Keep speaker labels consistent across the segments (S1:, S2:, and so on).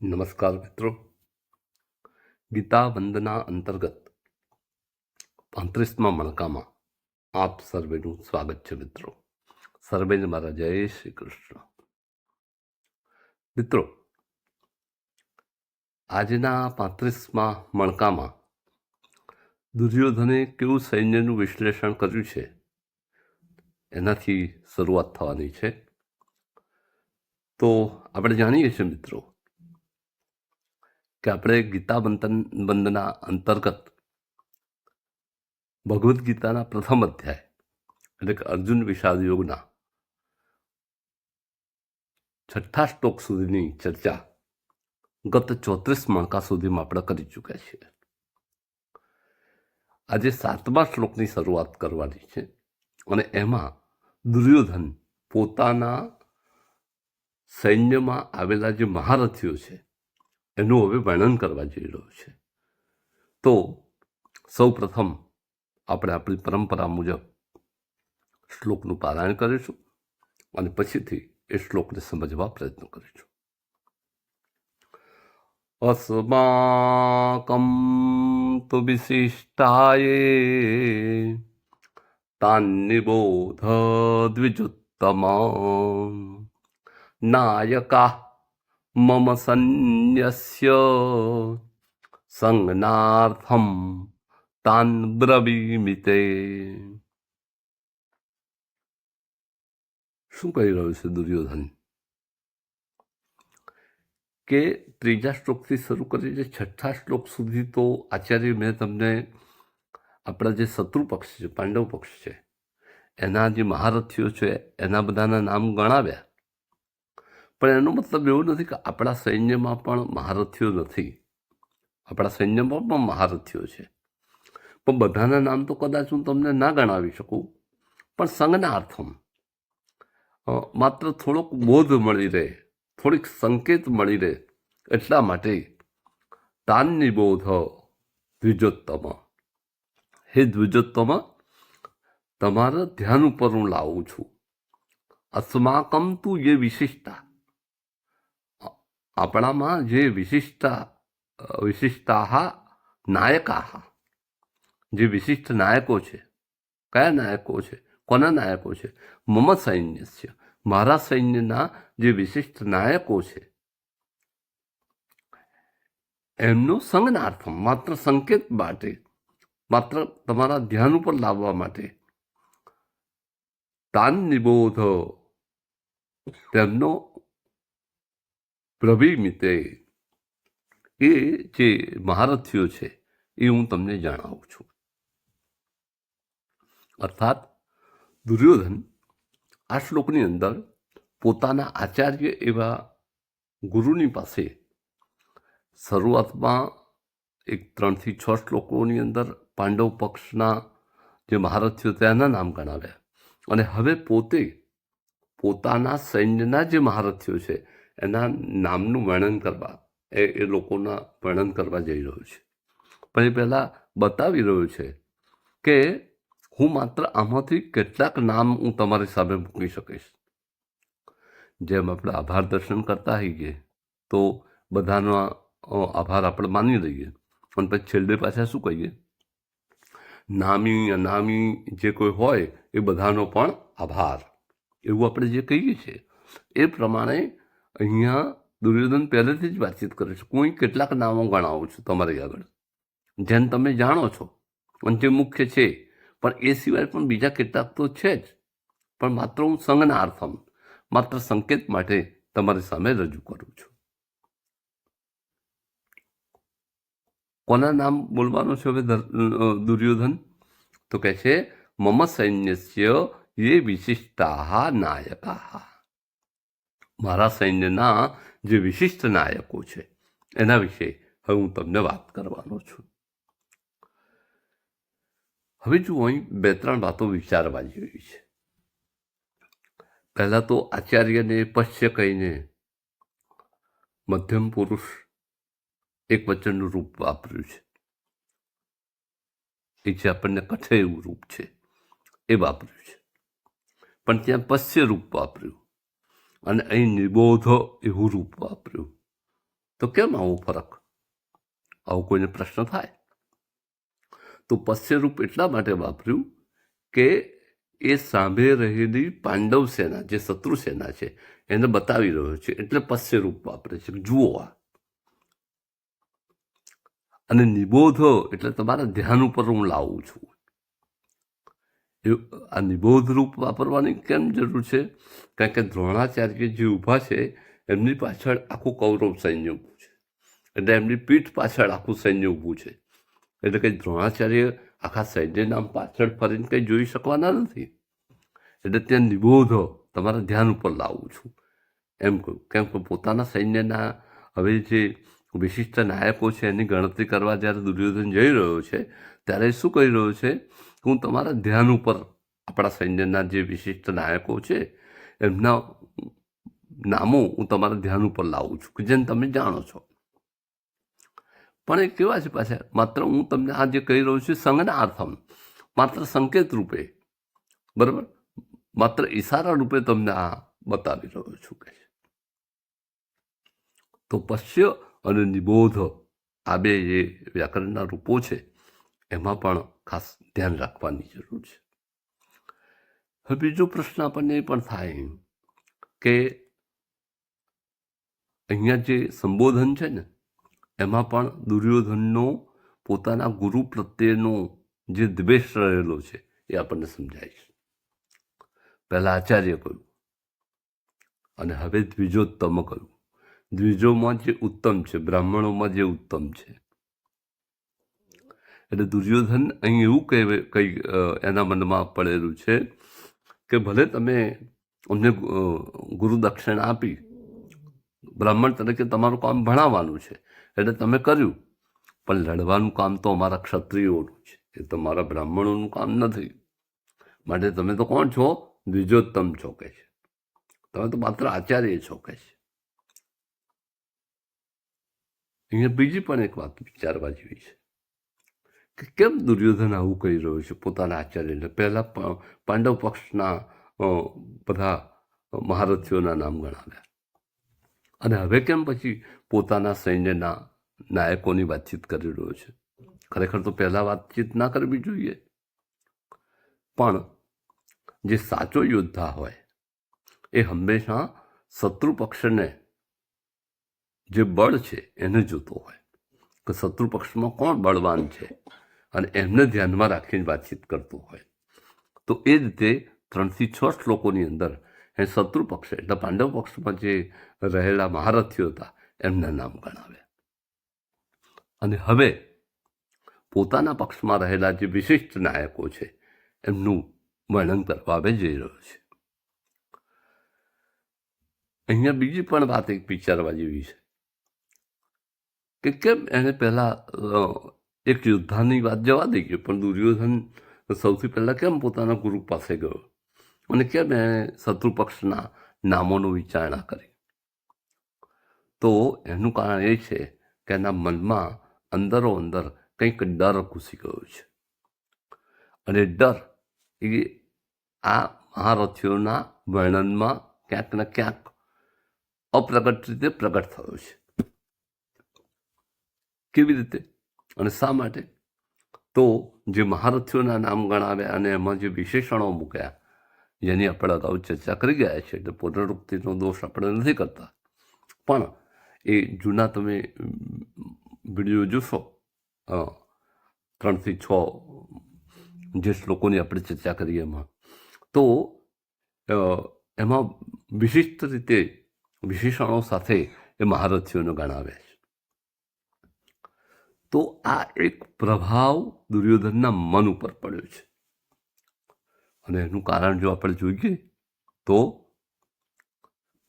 S1: નમસ્કાર મિત્રો. ગીતા વંદના અંતર્ગત 35મા મણકામાં આપ સર્વેનું સ્વાગત છે. મિત્રો, સર્વેને મારા જય શ્રી કૃષ્ણ. મિત્રો, આજના 35મા મણકામાં દુર્યોધને કેવું સૈન્યનું વિશ્લેષણ કર્યું છે એનાથી શરૂઆત થવાની છે. તો આપણે જાણીએ છીએ મિત્રો કે આપણે ગીતા વંદના અંતર્ગત ભગવદ્ ગીતાના પ્રથમ અધ્યાય એટલે કે અર્જુન વિષાદ યોગના 6 શ્લોક સુધીની ચર્ચા ગત 34 મણકા સુધીમાં આપણે કરી ચૂક્યા છીએ. આજે 7મા શ્લોકની શરૂઆત કરવાની છે અને એમાં દુર્યોધન પોતાના સૈન્યમાં આવેલા જે મહારથીઓ છે એનું હવે વર્ણન કરવા જઈ રહ્યો છે. તો સૌ પ્રથમ આપણે આપણી પરંપરા મુજબ શ્લોકનું પારાયણ કરીશું અને પછીથી એ શ્લોકને સમજવા પ્રયત્ન કરીશું. અસ્માકં તુ વિશિષ્ટાયે તાન્નિબોધ દ્વિજોત્તમા નાયકા મમ સન્યસ્ય સંજ્ઞાર્થમ તાન બ્રવીમિ તે. શું કહી રહ્યું છે દુર્યોધન કે ત્રીજા શ્લોકથી શરૂ કરીને 6 શ્લોક સુધી તો આચાર્ય મેં તમને આપણા જે શત્રુ પક્ષ છે, પાંડવ પક્ષ છે, એના જે મહારથીઓ છે એના બધાના નામ ગણાવ્યા. પણ એનો મતલબ એવો નથી કે આપણા સૈન્યમાં પણ મહારથીઓ નથી. આપણા સૈન્યમાં પણ મહારથીઓ છે, પણ બધાના નામ તો કદાચ હું તમને ના ગણાવી શકું. પણ સંજ્ઞાર્થમ, માત્ર થોડોક બોધ મળી રહે, થોડીક સંકેત મળી રહે એટલા માટે તાન્નિબોધ દ્વિજોત્તમ, હે દ્વિજોત્તમ, તમારા ધ્યાન ઉપર હું લાવું છું. અસ્માકમ તું જે વિશિષ્ટા, આપણામાં જે વિશિષ્ટા નાયકા, જે વિશિષ્ટ નાયકો છે. કયા નાયકો છે? કોના નાયકો છે? મમ સૈન્યસ્ય, મારા સૈન્યના જે વિશિષ્ટ નાયકો છે એમનો સંજ્ઞાર્થમ, માત્ર સંકેત માટે, માત્ર તમારા ધ્યાન ઉપર લાવવા માટે. તાન નિબોધ, તેમનો પ્રવીમિતે, એ જે મહારથીઓ છે એ હું તમને જણાવું છું. અર્થાત દુર્યોધન આ શ્લોકની અંદર પોતાના આચાર્ય એવા ગુરુની પાસે શરૂઆતમાં 3 થી 6 શ્લોકોની અંદર પાંડવ પક્ષના જે મહારથીઓ તેના નામ ગણાવ્યા અને હવે પોતે પોતાના સૈન્યના જે મહારથીઓ છે એના નામનું વર્ણન કરવા, એ લોકોના વર્ણન કરવા જઈ રહ્યો છે. પણ એ પહેલાં બતાવી રહ્યો છે કે હું માત્ર આમાંથી કેટલાક નામ હું તમારી સામે મૂકી શકીશ. જેમ આપણે આભાર દર્શન કરતા હોઈએ તો બધાનો આભાર આપણે માની લઈએ અને પછી છેલ્લે પાછા શું કહીએ? નામી અનામી જે કોઈ હોય એ બધાનો પણ આભાર, એવું આપણે જે કહીએ છીએ એ પ્રમાણે અહીંયા દુર્યોધન પહેલેથી જ વાતચીત કરે છે. કોઈ કેટલાક નામો ગણાવું છું તમારી આગળ, જેને તમે જાણો છો અને જે મુખ્ય છે, પણ એ સિવાય પણ બીજા કેટલાક તો છે જ, પણ માત્ર હું સંજ્ઞાર્થમ, માત્ર સંકેત માટે તમારી સામે રજૂ કરું છું. કોના નામ બોલવાનું છે હવે દુર્યોધન? તો કહે છે મમ સૈન્યસ્ય યે વિશિષ્ટા નાયકા, મારા સૈન્યના જે વિશિષ્ટ નાયકો છે એના વિશે હવે હું તમને વાત કરવાનો છું. હવે જો અહીં 2-3 વાતો વિચારવા જેવી છે. પહેલા તો આચાર્યને પશ્ય કહીને મધ્યમ પુરુષ એક વચનનું રૂપ વાપર્યું છે. એ જે આપણને કથે એવું રૂપ છે એ વાપર્યું છે, પણ ત્યાં પશ્ય રૂપ વાપર્યું અને અહીં નિબોધ એવું રૂપ વાપર્યું. તો કેમ આવો ફરક? આવો કોઈને પ્રશ્ન થાય તો પશ્યરૂપ એટલા માટે વાપર્યું કે એ સામે રહેલી પાંડવ સેના, જે શત્રુ સેના છે, એને બતાવી રહ્યો છે, એટલે પશ્યરૂપ વાપરે છે. જુઓ આ. અને નિબોધો એટલે તમારા ધ્યાન ઉપર હું લાવું છું. આ નિબોધ રૂપ વાપરવાની કેમ જરૂર છે? કારણ કે દ્રોણાચાર્ય જે ઊભા છે એમની પાછળ આખું કૌરવ સૈન્ય ઊભું છે, એટલે એમની પીઠ પાછળ આખું સૈન્ય ઊભું છે. એટલે કંઈ દ્રોણાચાર્ય આખા સૈન્યના પાછળ ફરીને કંઈ જોઈ શકવાના નથી. એટલે ત્યાં નિબોધો તમારા ધ્યાન ઉપર લાવું છું એમ કહ્યું. કેમ કે પોતાના સૈન્યના હવે જે વિશિષ્ટ નાયકો છે એની ગણતરી કરવા જ્યારે દુર્યોધન જઈ રહ્યો છે ત્યારે શું કહી રહ્યો છે? હું તમારા ધ્યાન ઉપર આપણા સૈન્યના જે વિશિષ્ટ નાયકો છે એમના નામો હું તમારા ધ્યાન ઉપર લાવું છું કે જેને તમે જાણો છો. પણ એ કેવા છે પાછા? માત્ર હું તમને આ જે કહી રહ્યો છું સંજ્ઞાર્થમ, માત્ર સંકેત રૂપે, બરાબર, માત્ર ઈશારા રૂપે તમને આ બતાવી રહ્યો છું કે તો પશ્ય અને નિબોધ આ બે જે વ્યાકરણના રૂપો છે એમાં પણ ખાસ ધ્યાન રાખવાની જરૂર છે. હવે બીજો પ્રશ્ન આપણને એ પણ થાય કે અહીંયા જે સંબોધન છે ને એમાં પણ દુર્યોધનનો પોતાના ગુરુ પ્રત્યેનો જે દ્વેષ રહેલો છે એ આપણને સમજાય છે. પહેલા આચાર્ય કહ્યું અને હવે દ્વિજોત્તમ કહ્યું. દ્વિજોમાં જે ઉત્તમ છે, બ્રાહ્મણોમાં જે ઉત્તમ છે. એટલે દુર્યોધન અહીં એવું કઈ એના મનમાં પડેલું છે કે ભલે તમે અમને ગુરુ દક્ષિણા આપી, બ્રાહ્મણ તરીકે તમારું કામ ભણાવવાનું છે એટલે તમે કર્યું, પણ લડવાનું કામ તો અમારા ક્ષત્રિયોનું છે, એ તમારા બ્રાહ્મણોનું કામ નથી. માટે તમે તો કોણ છો? દ્વિજોત્તમ છો કે છે. તમે તો માત્ર આચાર્ય છો કે છે. અહીંયા બીજી પણ એક વાત વિચારવા જેવી છે કે કેમ દુર્યોધન આવું કહી રહ્યો છે પોતાના આચાર્યને? પહેલા પાંડવ પક્ષના બધા મહારથીઓના નામ ગણાવ્યા અને હવે કેમ પછી પોતાના સૈન્યના નાયકોની વાતચીત કરી રહ્યો છે? ખરેખર તો પહેલા વાતચીત ના કરવી જોઈએ. પણ જે સાચો યોદ્ધા હોય એ હંમેશા શત્રુ પક્ષને જે બળ છે એને જોતો હોય કે શત્રુ પક્ષમાં કોણ બળવાન છે અને એમને ધ્યાનમાં રાખીને વાતચીત કરતો હોય. તો એ રીતે 3 થી 6 શ્લોકોની અંદર એ શત્રુ પક્ષ એટલે પાંડવ પક્ષમાં જે રહેલા મહારથીઓ હતા એમના નામ ગણાવ્યા. અને હવે પોતાના પક્ષમાં રહેલા જે વિશિષ્ટ નાયકો છે એમનું વર્ણન કરવા હવે જઈ રહ્યો છે. અહીંયા બીજી પણ વાત એક વિચારવા જેવી છે કે કેમ એને પહેલા એક યોદ્ધાની વાત જવા દઈ ગયો, પણ દુર્યોધન સૌથી પહેલા કેમ પોતાના ગુરુ પાસે ગયો અને કેમ એને શત્રુ પક્ષના નામોનો વિચારણા કરી? તો એનું કારણ એ છે કે એના મનમાં અંદરો અંદર કંઈક ડર ઘૂસી ગયો છે અને ડર એ આ મહારથીઓના વર્ણનમાં ક્યાંક ને ક્યાંક અપ્રગટ રીતે પ્રગટ થયો છે. કેવી રીતે અને શા માટે? તો જે મહારથીઓના નામ ગણાવ્યા અને એમાં જે વિશેષણો મૂક્યા જેની આપણે અગાઉ ચર્ચા કરી ગયા છે, એટલે પુનરુક્તિનો દોષ આપણે નથી કરતા, પણ એ જૂના તમે વિડીયો જોશો 3 થી 6 જે શ્લોકોની આપણે ચર્ચા કરી એમાં, તો એમાં વિશિષ્ટ રીતે વિશેષણો સાથે એ મહારથીઓને ગણાવ્યા છે. તો આ એક પ્રભાવ દુર્યોધનના મન ઉપર પડ્યો છે અને એનું કારણ જો આપણે જોઈએ તો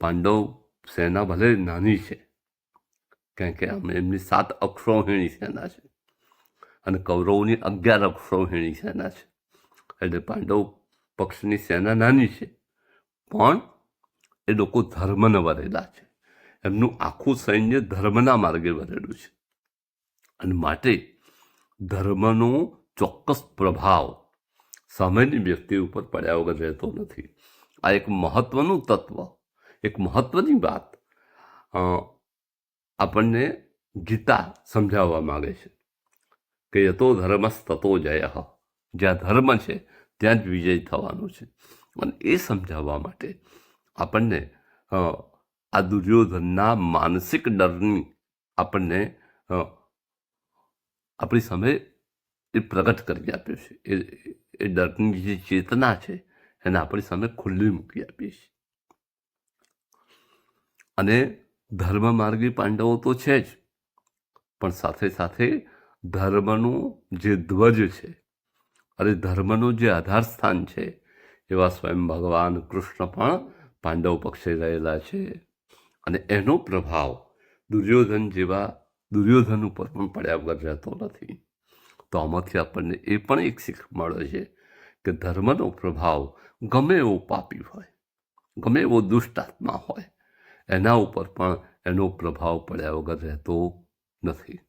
S1: પાંડવ સેના ભલે નાની છે, કારણ કે એમની 7 અક્ષૌહિણી સેના છે અને કૌરવોની 11 અક્ષૌહિણી સેના છે. એટલે પાંડવ પક્ષની સેના નાની છે, પણ એ લોકો ધર્મને વરેલા છે. એમનું આખું સૈન્ય ધર્મના માર્ગે વરેલું છે અને માટે ધર્મનો ચોક્કસ પ્રભાવ સામાન્ય વ્યક્તિ ઉપર પડ્યા વગર રહેતો નથી. આ એક મહત્વનું તત્વ, એક મહત્વની વાત આપણને ગીતા સમજાવવા માંગે છે કે યતો ધર્મસ તતો જય, જ્યાં ધર્મ છે ત્યાં જ વિજય થવાનો છે. અને એ સમજાવવા માટે આપણને આ દુર્યોધનના માનસિક ડરની આપણને આપણી સામે એ પ્રગટ કરી આપ્યું છે. એ ડરની જે ચેતના છે એને આપણી સામે ખુલ્લી મૂકી આપી છે. અને ધર્મ માર્ગી પાંડવો તો છે જ, પણ સાથે સાથે ધર્મનું જે ધ્વજ છે અને ધર્મનું જે આધાર સ્થાન છે એવા સ્વયં ભગવાન કૃષ્ણ પણ પાંડવ પક્ષે રહેલા છે. અને એનો પ્રભાવ દુર્યોધન ઉપર પણ પડ્યા વગર રહેતો નથી. તો આમાંથી આપણને એ પણ એક શીખ મળે છે કે ધર્મનો પ્રભાવ ગમે એવો પાપી હોય, ગમે એવો દુષ્ટ આત્મા હોય, એના ઉપર પણ એનો પ્રભાવ પડ્યા વગર રહેતો નથી.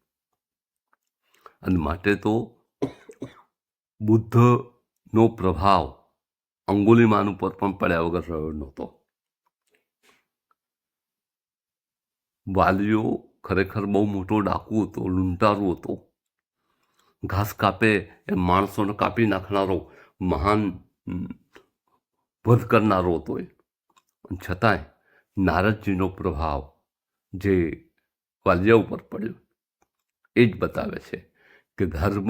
S1: અને માટે તો બુદ્ધનો પ્રભાવ અંગુલિમાન ઉપર પણ પડ્યા વગર રહ્યો નહોતો. વાલિયો ખરેખર બહુ મોટો ડાકુ હતો, લૂંટારો હતો, ઘાસ કાપે એ માણસોને કાપી નાખનારો મહાન વધ કરનારો હતો. છતાંય નારદજીનો પ્રભાવ જે વાલિયા ઉપર પડ્યો એ જ બતાવે છે કે ધર્મ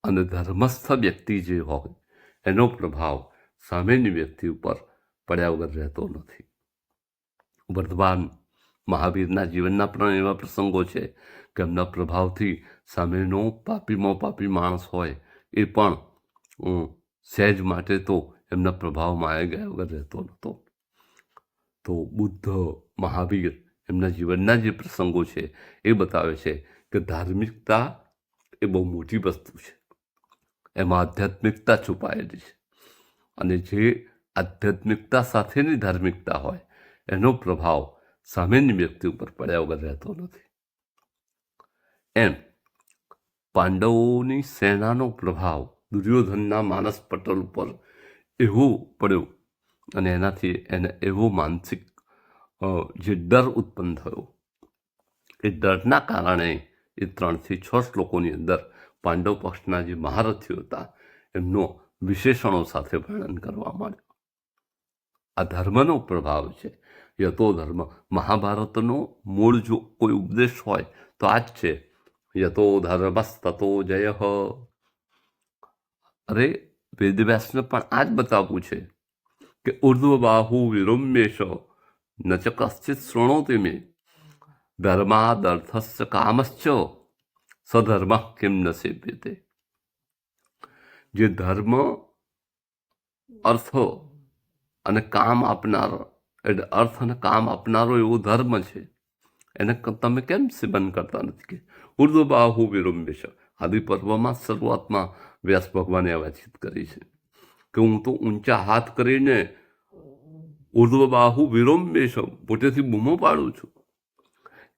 S1: અને ધર્મસ્થ વ્યક્તિ જે હોય એનો પ્રભાવ સામેની વ્યક્તિ ઉપર પડ્યા વગર રહેતો નથી. વર્તમાન મહાવીરના જીવનના પણ એવા પ્રસંગો છે કે એમના પ્રભાવથી સામેનો પાપીમાં પાપી માણસ હોય એ પણ સહેજ માટે તો એમના પ્રભાવમાં આવી ગયા વગર રહેતો નહોતો. તો બુદ્ધ, મહાવીર એમના જીવનના જે પ્રસંગો છે એ બતાવે છે કે ધાર્મિકતા એ બહુ મોટી વસ્તુ છે, એમાં આધ્યાત્મિકતા છુપાયેલી છે. અને જે આધ્યાત્મિકતા સાથેની ધાર્મિકતા હોય એનો પ્રભાવ સામેની વ્યક્તિ ઉપર પડ્યા વગર રહેતો નથી. એમ પાંડવોની સેનાનો પ્રભાવ દુર્યોધનના માનસ પટલ ઉપર એવો પડ્યો અને એનાથી એને એવો માનસિક જે ડર ઉત્પન્ન થયો, એ ડરના કારણે એ 3 થી 6 શ્લોકોની અંદર પાંડવ પક્ષના જે મહારથીઓ હતા એમનો વિશેષણો સાથે વર્ણન કરવા માંડ્યો. આ ધર્મનો પ્રભાવ છે. યતો ધર્મ, મહાભારતનો મૂળ જો કોઈ ઉપદેશ હોય તો આ જ છે, યતો ધર્મસ્તતો જય. અરે વેદવ્યાસને પણ આ જ બતાવવું છે કે ઉર્ધ્વબાહુ વિરમ્યેશ ન ચ કશ્ચિત શૃણોતિ મે ધર્માદર્થસ્ય કામશ્ચ સધર્મ કિમ ન સેવ્યતે. જે ધર્મ, અર્થ અને કામ આપનારો, એટલે અર્થ અને કામ આપનારો એવો ધર્મ છે એને તમે કેમ સેવન કરતા નથી? કે ઉર્ધ્વબાહુ વિરમ્યેશ. આદિ પર્વમાં શરૂઆતમાં વ્યાસ ભગવાને આ વાતચીત કરી છે કે હું તો ઊંચા હાથ કરીને ઉર્ધ્વબાહુ વિરમ્યેશ પોતેથી બૂમો પાડું છું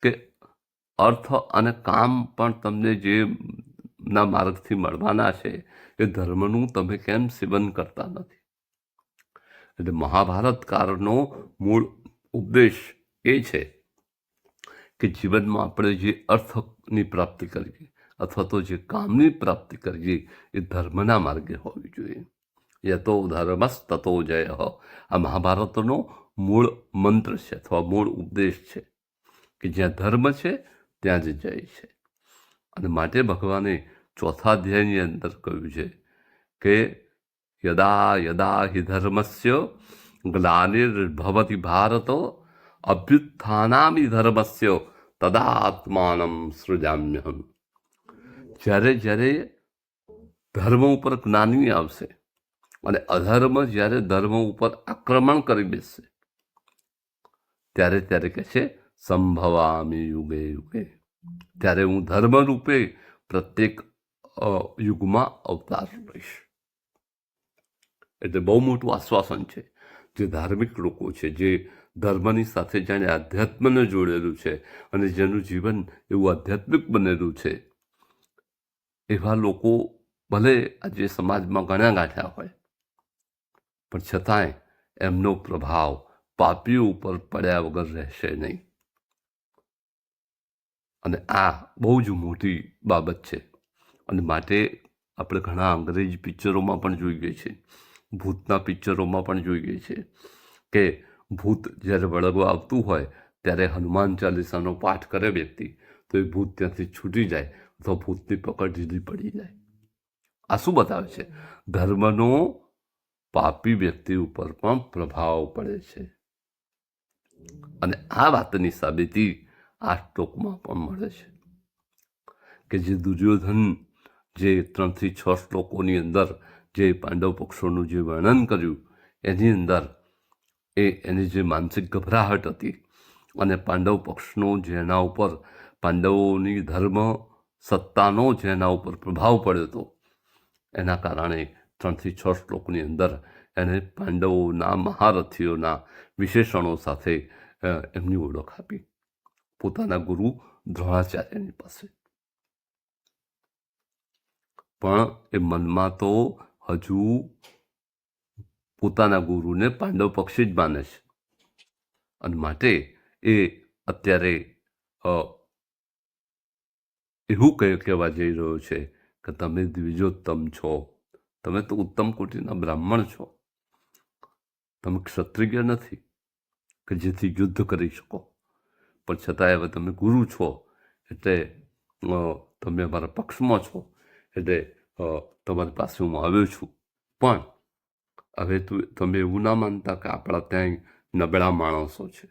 S1: કે અર્થ અને કામ પણ તમને જે ના માર્ગથી મળવાના છે એ ધર્મનું તમે કેમ સેવન કરતા નથી? એટલે મહાભારતકારનો મૂળ ઉપદેશ એ છે કે જીવનમાં આપણે જે અર્થની પ્રાપ્તિ કરીએ અથવા તો જે કામની પ્રાપ્તિ કરીએ એ ધર્મના માર્ગે હોવી જોઈએ. યતો ધર્મસ તતો જય. આ મહાભારતનો મૂળ મંત્ર છે અથવા મૂળ ઉપદેશ છે કે જ્યાં ધર્મ છે ત્યાં જ જય છે. અને માટે ભગવાને 4થા અધ્યાયની અંદર કહ્યું છે કે યદા યદા હિ ધર્મસ્ય ગ્લાનિર્ભવતિ ભારત અભ્યુત્થાનામિ ધર્મસ્ય તદાત્માનમ સૃજામ્યહમ. જ્યારે જ્યારે ધર્મ ઉપર જ્ઞાની આવશે અને અધર્મ જ્યારે ધર્મ ઉપર આક્રમણ કરી બેસશે ત્યારે ત્યારે કહે છે સંભવામી યુગે યુગે. ત્યારે હું ધર્મ રૂપે પ્રત્યેક યુગમાં અવતાર લઈશ. એટલે બહુ મોટું આશ્વાસન છે. જે ધાર્મિક લોકો છે, જે ધર્મની સાથે જાણે આધ્યાત્મને જોડેલું છે અને જેનું જીવન એવું આધ્યાત્મિક બનેલું છે, એવા લોકો ભલે આજે સમાજમાં ગણ્યા ગાંઠ્યા હોય પણ છતાંય એમનો પ્રભાવ પાપીઓ ઉપર પડ્યા વગર રહેશે નહીં. અને આ બહુ જ મોટી બાબત છે. અને માટે આપણે ઘણા અંગ્રેજી પિક્ચરોમાં પણ જોઈ ગઈ છે, ભૂતના પિક્ચરોમાં પણ જોઈ ગઈ છે કે ભૂત જ્યારે વળગવા આવતું હોય ત્યારે હનુમાન ચાલીસાનો પાઠ કરે વ્યક્તિ તો એ ભૂત ત્યાંથી છૂટી જાય અથવા ભૂતની પકડ ઢીલી પડી જાય. આ શું બતાવે છે? ધર્મનો પાપી વ્યક્તિ ઉપર પણ પ્રભાવ પડે છે. અને આ વાતની સાબિતી આ શ્લોકમાં પણ મળે છે કે જે દુર્યોધન જે 3 થી 6 શ્લોકોની અંદર જે પાંડવ પક્ષોનું જે વર્ણન કર્યું એની અંદર એની જે માનસિક ગભરાહટ હતી અને પાંડવ પક્ષનો જેના ઉપર પાંડવોની ધર્મ સત્તાનો જેના ઉપર પ્રભાવ પડ્યો હતો એના કારણે 3 થી 6 શ્લોકની અંદર એને પાંડવોના મહારથીઓના વિશેષણો સાથે એમની ઓળખ આપી પોતાના ગુરુ દ્રોણાચાર્યની પાસે. પણ એ મનમાં તો હજુ પોતાના ગુરુને પાંડવ પક્ષી જ માને છે અને માટે એ અત્યારે એવું કહેવા જઈ રહ્યો છે કે તમે દ્વિજોત્તમ છો, તમે તો ઉત્તમ કોટીના બ્રાહ્મણ છો, તમે ક્ષત્રિય નથી કે જેથી યુદ્ધ કરી શકો, પણ છતાંય હવે તમે ગુરુ છો એટલે તમે અમારા પક્ષમાં છો એટલે તમારી પાસે હું આવ્યો છું. પણ હવે તમે એવું ના માનતા કે આપણા ત્યાં નબળા માણસો છે,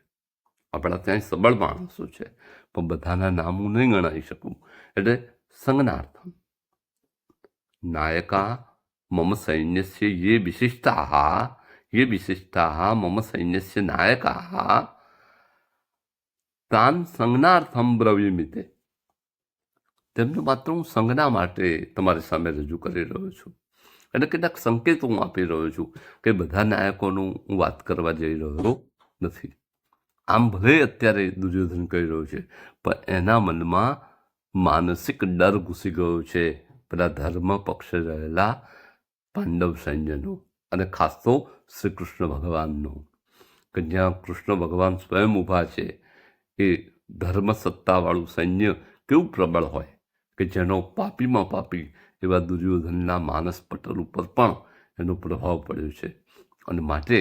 S1: આપણા ત્યાં સબળ માણસો છે, પણ બધાના નામ હું નહીં ગણાવી શકું. એટલે સંજ્ઞાર્થમ નાયકા મમ સૈન્યસ્ય યે વિશિષ્ટાઃ મમ સૈન્યસ્ય નાયકાઃ તાન સંજ્ઞાર્થમ બ્રવીમિતે. તેમનું માત્ર હું સંજ્ઞા માટે તમારી સામે રજૂ કરી રહ્યો છું. અને કેટલાક સંકેતો હું આપી રહ્યો છું કે બધા નાયકોનું હું વાત કરવા જઈ રહ્યો નથી. આમ ભલે અત્યારે દુર્યોધન કહી રહ્યો છે પણ એના મનમાં માનસિક ડર ઘૂસી ગયો છે પેલા ધર્મ પક્ષે રહેલા પાંડવ સૈન્યનો અને ખાસ તો શ્રી કૃષ્ણ ભગવાનનો, કે જ્યાં કૃષ્ણ ભગવાન સ્વયં ઊભા છે એ ધર્મ સત્તાવાળું સૈન્ય કેવું પ્રબળ હોય કે જેનો પાપીમાં પાપી એવા દુર્યોધનના માનસ પટલ ઉપર પણ એનો પ્રભાવ પડ્યો છે. અને માટે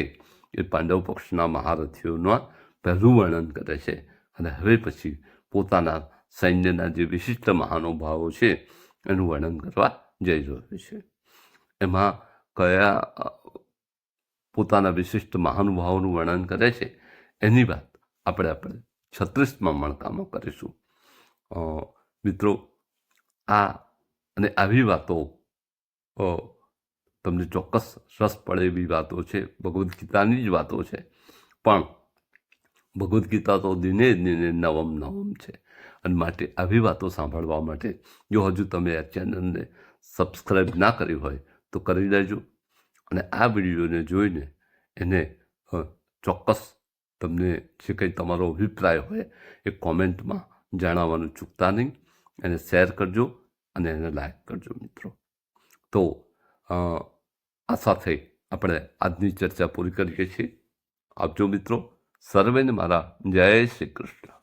S1: એ પાંડવ પક્ષના મહારથીઓના પહેલું વર્ણન કરે છે અને હવે પછી પોતાના સૈન્યના જે વિશિષ્ટ મહાનુભાવો છે એનું વર્ણન કરવા જઈ રહ્યો છે. એમાં કયા પોતાના વિશિષ્ટ મહાનુભાવોનું વર્ણન કરે છે એની વાત આપણે 36મા મણકામાં કરીશું. મિત્રો, આ અને આવી વાતો તમને ચોક્કસ રસ પડે એવી વાતો છે, ભગવદ્ ગીતાની જ વાતો છે. પણ ભગવદ્ ગીતા તો દિને દિને નવમ છે અને માટે આવી વાતો સાંભળવા માટે જો હજુ તમે આ ચેનલને સબસ્ક્રાઈબ ના કરી હોય તો કરી લેજો અને આ વિડીયોને જોઈને એને ચોક્કસ તમને જે કંઈ તમારો અભિપ્રાય હોય એ કોમેન્ટમાં જણાવવાનું ચૂકતા નહીં. એને શેર કરજો અને એને લાઈક કરજો મિત્રો. તો આ સાથે આપણે આજની ચર્ચા પૂરી કરીએ છીએ. આવજો મિત્રો. સર્વેને મારા જય શ્રી કૃષ્ણ.